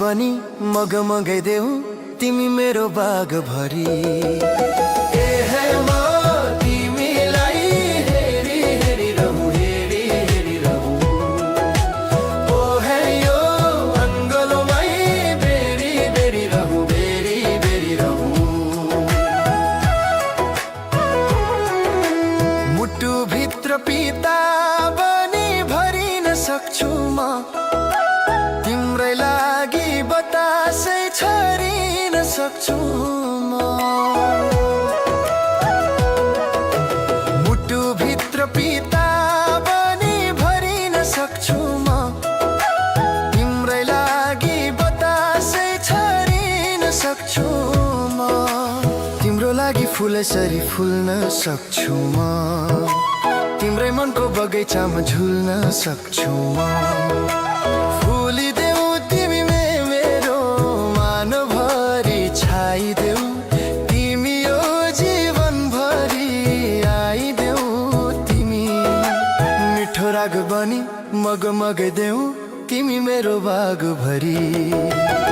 बनी मगमगै देऊ तिमी मेरो बाग भरी। ए हे म तिमीलाई हेरी हेरी रहूं, हेरी हेरी रहूं। ओ हे यो अङ्गलोमै बेरी बेरी रहूं, बेरी बेरी रहूं। मुटु भित्र पिता बनी भरिन सक्छु म, तिम्रै लागि बतासै छरिन सक्छु म। मुटु भित्र पिता बनी भरिन सक्छु म, तिम्रै लागि बतासै छरिन सक्छु म। तिम्रो लागि फुलसरी फुल्न सक्छु म, तिम्रै मनको बगैँचामा झुल्न सक्छु म। फुलिदेऊ तिमी मेरो मानभरि छाइदेऊ, तिमी यो जीवनभरि आइदेऊ तिमी। मिठो राग बनी मगमगै देऊ तिमी मेरो बाग भरी।